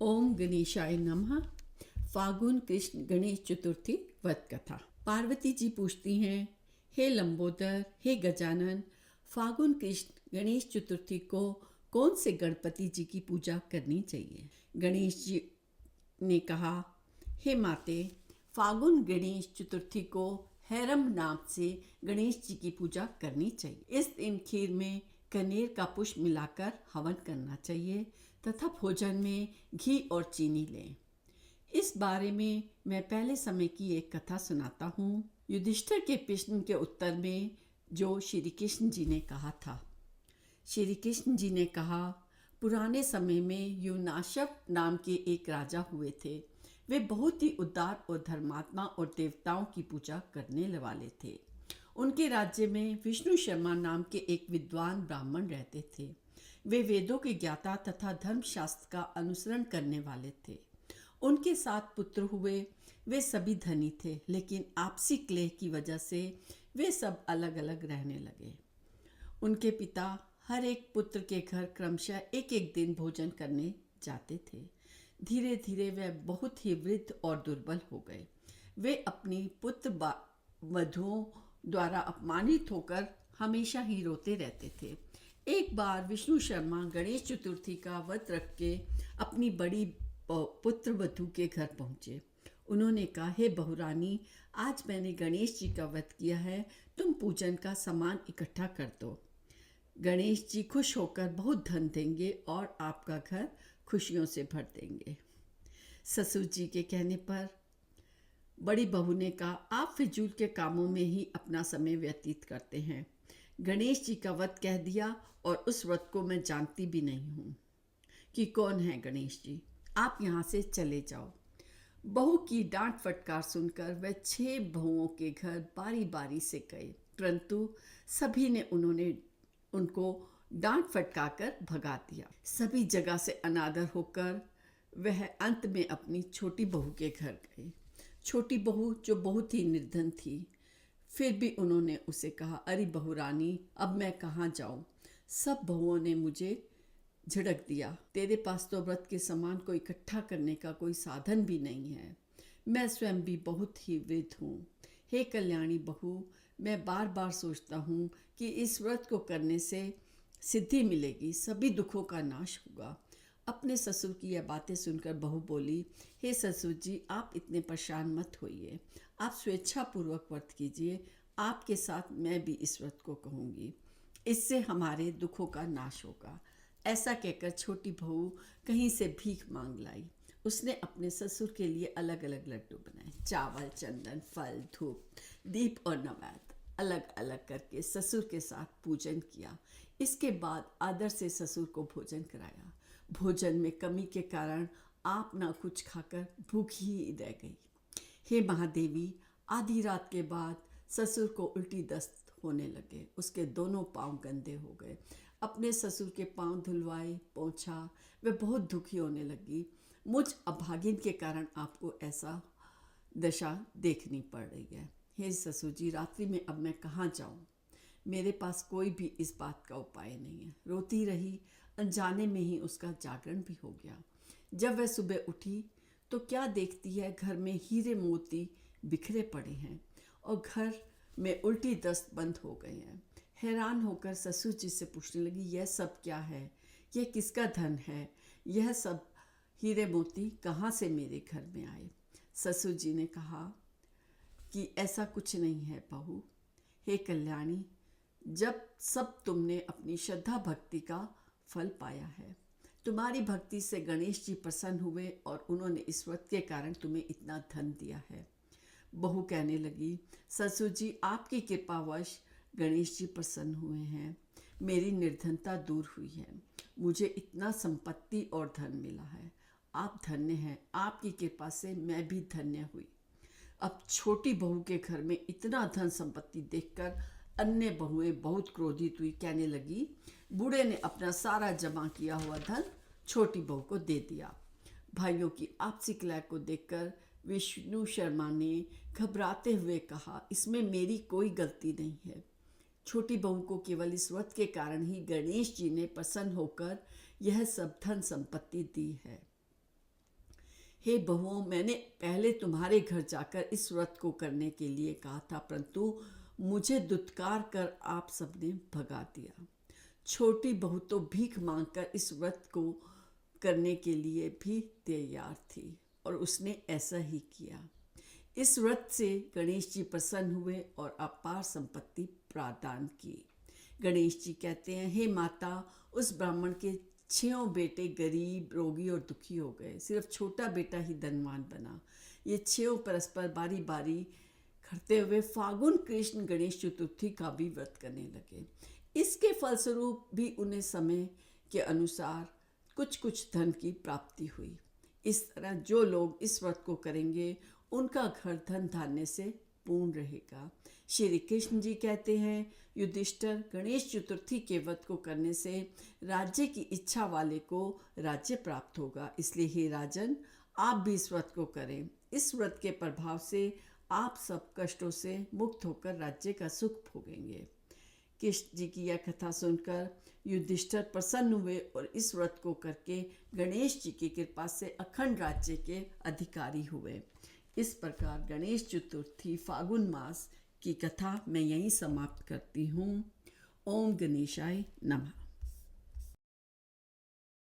ओम गणेशाय नमः। फागुन कृष्ण गणेश चतुर्थी व्रत कथा। पार्वती जी पूछती हैं, हे लंबोदर, हे गजानन, फागुन कृष्ण गणेश चतुर्थी को कौन से गणपति जी की पूजा करनी चाहिए। गणेश जी ने कहा, हे माते, फागुन गणेश चतुर्थी को हैरम नाम से गणेश जी की पूजा करनी चाहिए। इस दिन खीर में कनेर का पुष्प मिलाकर हवन करना चाहिए तथा भोजन में घी और चीनी लें। इस बारे में मैं पहले समय की एक कथा सुनाता हूँ। युधिष्ठिर के प्रश्न के उत्तर में जो श्री कृष्ण जी ने कहा था। श्री कृष्ण जी ने कहा, पुराने समय में युनाशव नाम के एक राजा हुए थे। वे बहुत ही उदार और धर्मात्मा और देवताओं की पूजा करने वाले थे। उनके राज्य में विष्णु शर्मा नाम के एक विद्वान ब्राह्मण रहते थे। वे वेदों के ज्ञाता तथा धर्मशास्त्र का अनुसरण करने वाले थे। उनके 7 पुत्र हुए। वे सभी धनी थे, लेकिन आपसी क्लेह की वजह से वे सब अलग अलग रहने लगे। उनके पिता हर एक पुत्र के घर क्रमशः एक एक दिन भोजन करने जाते थे। धीरे धीरे वे बहुत ही वृद्ध और दुर्बल हो गए। वे अपनी पुत्र वधुओं द्वारा अपमानित होकर हमेशा ही रोते रहते थे। एक बार विष्णु शर्मा गणेश चतुर्थी का व्रत रख के अपनी बड़ी पुत्र वधु के घर पहुंचे। उन्होंने कहा, हे बहुरानी, आज मैंने गणेश जी का व्रत किया है, तुम पूजन का सामान इकट्ठा कर दो। गणेश जी खुश होकर बहुत धन देंगे और आपका घर खुशियों से भर देंगे। ससुर जी के कहने पर बड़ी बहू ने कहा, आप फिजूल के कामों में ही अपना समय व्यतीत करते हैं। गणेश जी का व्रत कह दिया और उस व्रत को मैं जानती भी नहीं हूँ कि कौन है गणेश जी। आप यहाँ से चले जाओ। बहू की डांट फटकार सुनकर वह 6 बहुओं के घर बारी बारी से गए, परंतु सभी ने उनको डांट फटकार भगा दिया। सभी जगह से अनादर होकर वह अंत में अपनी छोटी बहू के घर गए। छोटी बहू जो बहुत ही निर्धन थी, फिर भी उन्होंने उसे कहा, अरे बहुरानी, अब मैं कहाँ जाऊँ? सब बहुओं ने मुझे झिड़क दिया। तेरे पास तो व्रत के सामान को इकट्ठा करने का कोई साधन भी नहीं है। मैं स्वयं भी बहुत ही वृद्ध हूँ। हे कल्याणी बहू, मैं बार बार सोचता हूँ कि इस व्रत को करने से सिद्धि मिलेगी, सभी दुखों का नाश होगा। अपने ससुर की यह बातें सुनकर बहू बोली, हे ससुर जी, आप इतने परेशान मत होइए। आप स्वेच्छापूर्वक व्रत कीजिए। आपके साथ मैं भी इस व्रत को कहूँगी, इससे हमारे दुखों का नाश होगा। ऐसा कहकर छोटी बहू कहीं से भीख मांग लाई। उसने अपने ससुर के लिए अलग अलग लड्डू बनाए। चावल, चंदन, फल, धूप, दीप और नैवेद्य अलग अलग करके ससुर के साथ पूजन किया। इसके बाद आदर से ससुर को भोजन कराया। भोजन में कमी के कारण आप ना कुछ खाकर भूखी ही रह गई। हे महादेवी, आधी रात के बाद ससुर को उल्टी दस्त होने लगे। उसके दोनों पांव गंदे हो गए। अपने ससुर के पांव धुलवाए, पोंछा। वे बहुत दुखी होने लगी। मुझ अभागिन के कारण आपको ऐसा दशा देखनी पड़ रही है। हे ससुर जी, रात्रि में अब मैं कहाँ जाऊँ? मेरे पास कोई भी इस बात का उपाय नहीं है। रोती रही। अनजाने में ही उसका जागरण भी हो गया। जब वह सुबह उठी तो क्या देखती है, घर में हीरे मोती बिखरे पड़े हैं और घर में उल्टी दस्त बंद हो गए हैं। हैरान होकर ससुर जी से पूछने लगी, यह सब क्या है? यह किसका धन है? यह सब हीरे मोती कहाँ से मेरे घर में आए? ससुर जी ने कहा कि ऐसा कुछ नहीं है बहू। हे कल्याणी, जब सब तुमने अपनी श्रद्धा भक्ति का फल पाया है। तुम्हारी भक्ति से गणेश जी प्रसन्न हुए और उन्होंने इस व्रत के कारण तुम्हें इतना धन दिया है। बहू कहने लगी, ससुर जी, आपकी कृपावश गणेश जी प्रसन्न हुए हैं। मेरी निर्धनता दूर हुई है। मुझे इतना संपत्ति और धन मिला है। आप धन्य हैं। आपकी कृपा से मैं भी धन्य हुई। अब छोटी बहू के घर में इतना धन संपत्ति देखकर अन्य बहुएं बहुत क्रोधित हुई। कहने लगी, बूढ़े ने अपना सारा जमा किया हुआ धन छोटी बहू को दे दिया। भाइयों की आपसी कलह को देखकर विष्णु शर्मा ने घबराते हुए कहा, इसमें मेरी कोई गलती नहीं है। छोटी बहू को केवल इस व्रत के कारण ही गणेश जी ने प्रसन्न होकर यह सब धन संपत्ति दी है। हे बहुओं, मैंने पहले तुम्हारे घर जाकर इस व्रत को करने के लिए कहा था, परंतु मुझे दुत्कार कर आप सबने भगा दिया। छोटी बहू तो भीख मांगकर इस व्रत को करने के लिए भी तैयार थी और उसने ऐसा ही किया। इस व्रत से गणेश जी प्रसन्न हुए और अपार संपत्ति प्रदान की। गणेश जी कहते हैं, हे माता, उस ब्राह्मण के 6 बेटे गरीब, रोगी और दुखी हो गए, सिर्फ छोटा बेटा ही धनवान बना। ये 6 परस्पर बारी बारी करते हुए फागुन कृष्ण गणेश चतुर्थी का भी व्रत करने लगे। इसके फलस्वरूप भी उन्हें समय के अनुसार कुछ कुछ धन की प्राप्ति हुई। इस तरह जो लोग इस व्रत को करेंगे उनका घर धन धान्य से पूर्ण रहेगा। श्री कृष्ण जी कहते हैं, युधिष्ठिर, गणेश चतुर्थी के व्रत को करने से राज्य की इच्छा वाले को राज्य प्राप्त होगा। इसलिए हे राजन, आप भी इस व्रत को करें। इस व्रत के प्रभाव से आप सब कष्टों से मुक्त होकर राज्य का सुख भोगेंगे। कृष्ण जी की यह कथा सुनकर युधिष्ठिर प्रसन्न हुए और इस व्रत को करके गणेश जी की कृपा से अखंड राज्य के अधिकारी हुए। इस प्रकार गणेश चतुर्थी फागुन मास की कथा मैं यहीं समाप्त करती हूँ। ओम गणेशाय नमः।